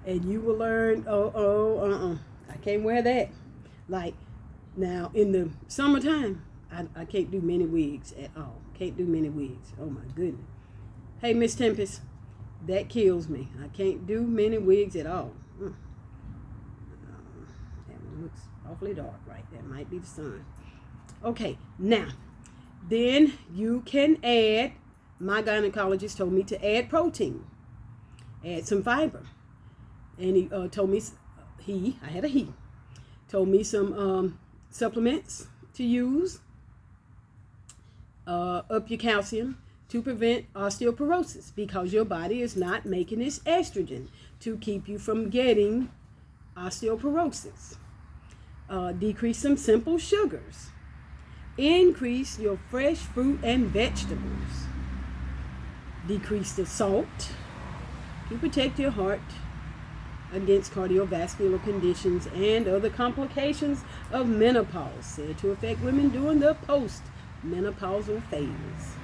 And you will learn, I can't wear that. Like, now, in the summertime, I can't do many wigs at all. Can't do many wigs. Oh, my goodness. Hey, Miss Tempest, that kills me. I can't do many wigs at all. That one looks awfully dark, right? That might be the sun. Okay, now, then you can add, my gynecologist told me to add protein, add some fiber. And he told me, I had a he, told me some supplements to use, up your calcium to prevent osteoporosis, because your body is not making its estrogen to keep you from getting osteoporosis. Decrease some simple sugars. Increase your fresh fruit and vegetables. Decrease the salt to protect your heart against cardiovascular conditions and other complications of menopause, said to affect women during the post-menopausal phase.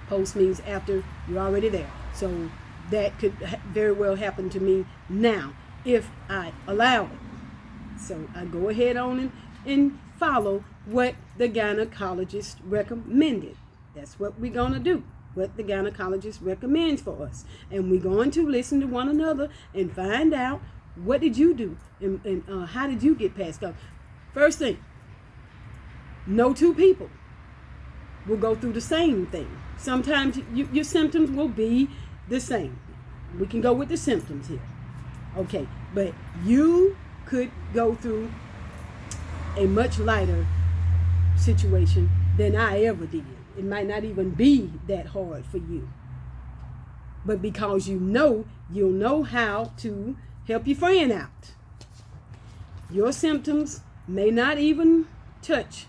Post means after you're already there. So that could very well happen to me now if I allow it. So I go ahead on and follow what the gynecologist recommended. That's what we're going to do, what the gynecologist recommends for us. And we're going to listen to one another and find out, what did you do and how did you get past go. First thing, no two people will go through the same thing. Sometimes your symptoms will be the same. We can go with the symptoms here. Okay, but you could go through a much lighter situation than I ever did. It might not even be that hard for you. But because you'll know how to help your friend out. Your symptoms may not even touch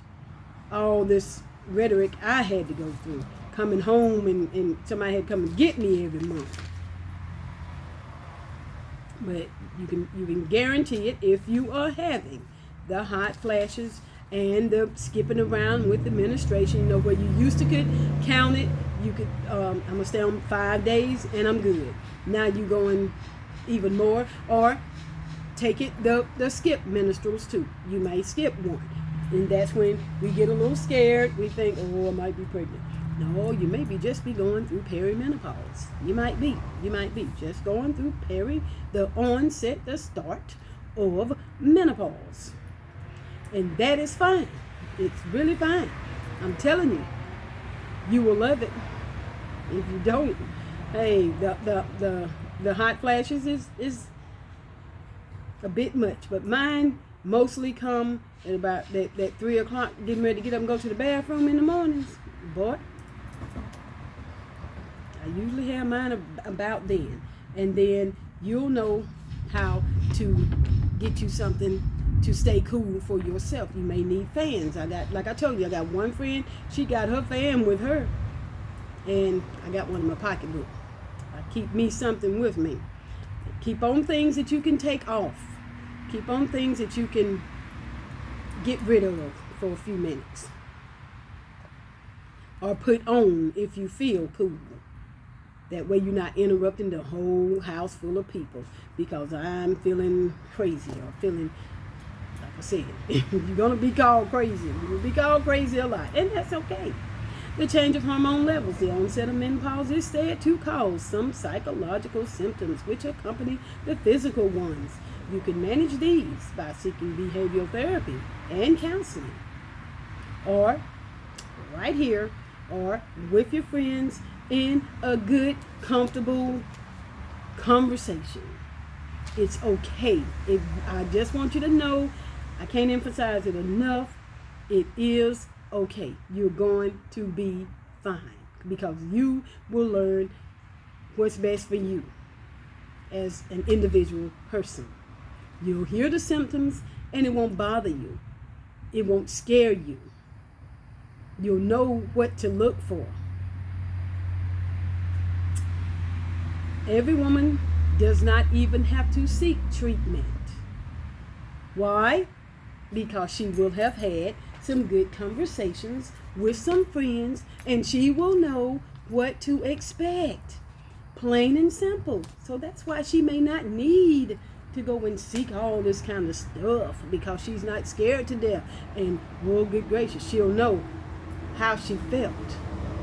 all this rhetoric I had to go through. Coming home and somebody had to come and get me every month. But you can guarantee it if you are having the hot flashes and the skipping around with the menstruation. You know, where you used to could count it, you could, I'm going to stay on 5 days and I'm good. Now you're going even more. Or take it, the skip menstruals too. You may skip one. And that's when we get a little scared. We think, oh, I might be pregnant. No, you may just be going through perimenopause. You might be just going through the onset, the start of menopause. And that is fine. It's really fine. I'm telling you, you will love it. If you don't, hey, the hot flashes is a bit much, but mine mostly come at about that 3 o'clock, getting ready to get up and go to the bathroom in the mornings. Boy, I usually have mine about then. And then you'll know how to get you something to stay cool for yourself. You may need fans. Like I told you, I got one friend, she got her fan with her. And I got one in my pocketbook. I keep me something with me. Keep on things that you can take off. Keep on things that you can get rid of for a few minutes. Or put on if you feel cool. That way you're not interrupting the whole house full of people because I'm feeling crazy or feeling, like I said, you're going to be called crazy. You'll be called crazy a lot, and that's okay. The change of hormone levels, the onset of menopause, is said to cause some psychological symptoms which accompany the physical ones. You can manage these by seeking behavioral therapy and counseling, or right here, or with your friends in a good, comfortable conversation. It's okay. I just want you to know, I can't emphasize it enough, it is okay. You're going to be fine because you will learn what's best for you as an individual person. You'll hear the symptoms and it won't bother you. It won't scare you. You'll know what to look for. Every woman does not even have to seek treatment. Why? Because she will have had some good conversations with some friends and she will know what to expect. Plain and simple. So that's why she may not need to go and seek all this kind of stuff, because she's not scared to death. And, well, good gracious, she'll know how she felt.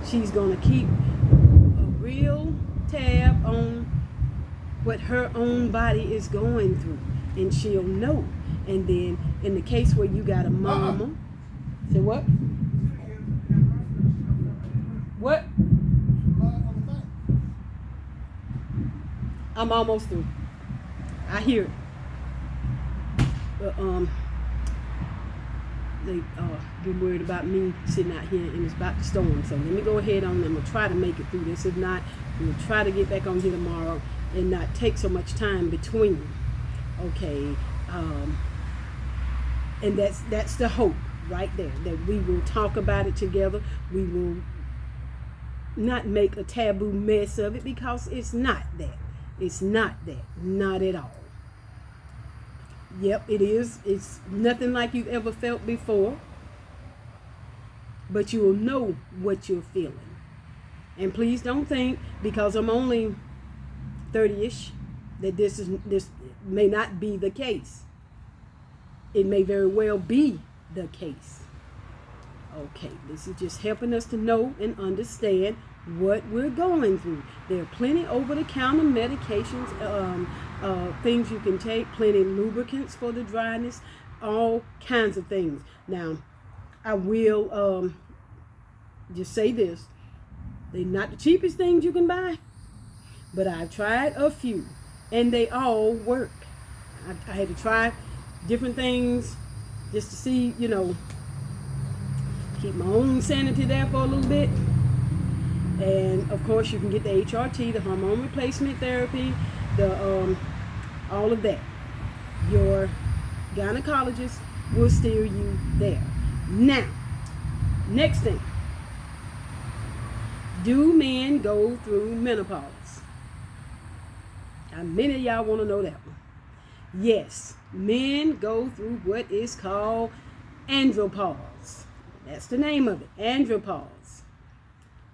She's going to keep a real tab on what her own body is going through, and she'll know. And then in the case where you got a mama, say what? What? I'm almost through. I hear it. But they get worried about me sitting out here and it's about to storm. So let me go ahead on. I'm gonna try to make it through this. If not, we'll try to get back on here tomorrow and not take so much time between. Okay. And that's the hope right there, that we will talk about it together. We will not make a taboo mess of it, because it's not that. It's not that. Not at all. Yep, it is. It's nothing like you've ever felt before. But you will know what you're feeling. And please don't think, because I'm only 30-ish, that this may not be the case. It may very well be the case. Okay, this is just helping us to know and understand what we're going through. There are plenty over-the-counter medications, things you can take, plenty of lubricants for the dryness, all kinds of things. Now, I will just say this. They're not the cheapest things you can buy, but I've tried a few, and they all work. I had to try different things just to see, keep my own sanity there for a little bit. And of course, you can get the HRT, the hormone replacement therapy, the all of that. Your gynecologist will steer you there. Now, next thing. Do men go through menopause? Now, many of y'all want to know that one. Yes, men go through what is called andropause. That's the name of it, andropause.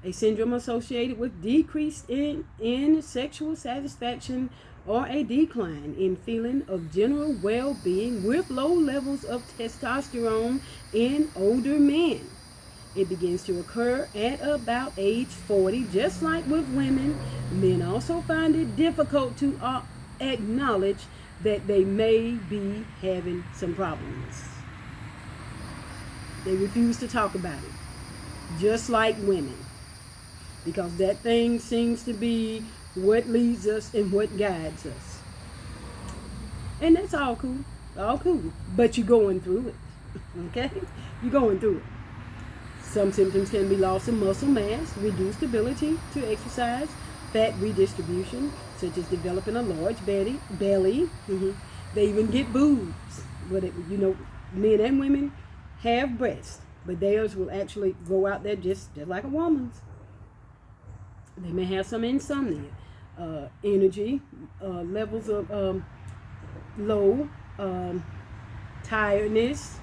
A syndrome associated with decrease in sexual satisfaction or a decline in feeling of general well-being with low levels of testosterone in older men. It begins to occur at about age 40. Just like with women, men also find it difficult to acknowledge that they may be having some problems. They refuse to talk about it, just like women, because that thing seems to be what leads us and what guides us. And that's all cool, but you're going through it, okay? You're going through it. Some symptoms can be loss of muscle mass, reduced ability to exercise, fat redistribution, such as developing a large belly. They even get boobs. But men and women have breasts, but theirs will actually go out there just like a woman's. They may have some insomnia, energy levels of low, tiredness.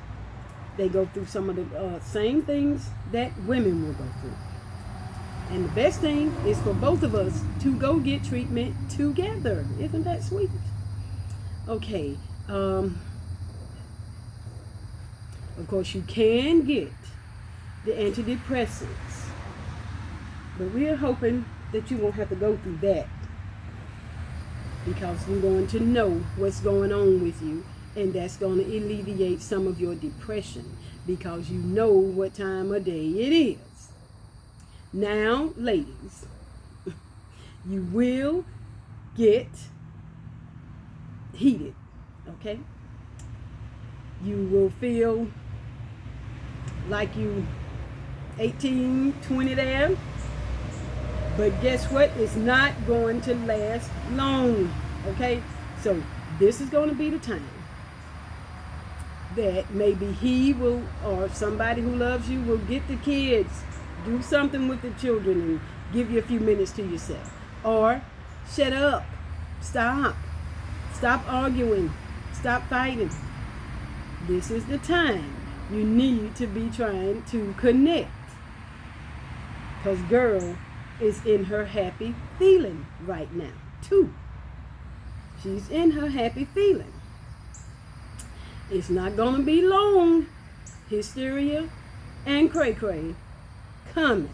They go through some of the same things that women will go through. And the best thing is for both of us to go get treatment together. Isn't that sweet? Okay. Of course, you can get the antidepressants, but we're hoping that you won't have to go through that, because we're going to know what's going on with you, and that's going to alleviate some of your depression, because you know what time of day it is. Now, ladies, you will get heated, okay? You will feel like you 18, 20 there. But guess what? It's not going to last long, okay? So this is going to be the time that maybe he will, or somebody who loves you will get the kids, do something with the children and give you a few minutes to yourself. Or shut up, stop arguing, stop fighting. This is the time you need to be trying to connect. Because girl, is in her happy feeling right now, too. She's in her happy feeling. It's not going to be long. Hysteria and cray-cray coming.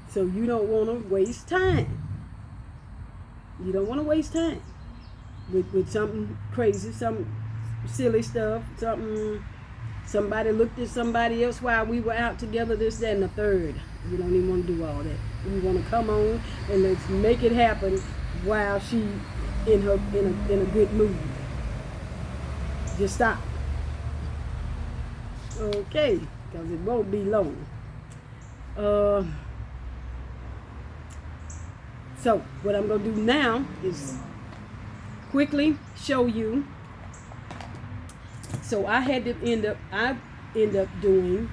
So you don't want to waste time. You don't want to waste time with something crazy, some silly stuff, somebody looked at somebody else while we were out together, this, that, and the third. You don't even want to do all that. We want to come on and let's make it happen while she in a good mood. Just stop. Okay, because it won't be long. So what I'm going to do now is quickly show you. So I end up doing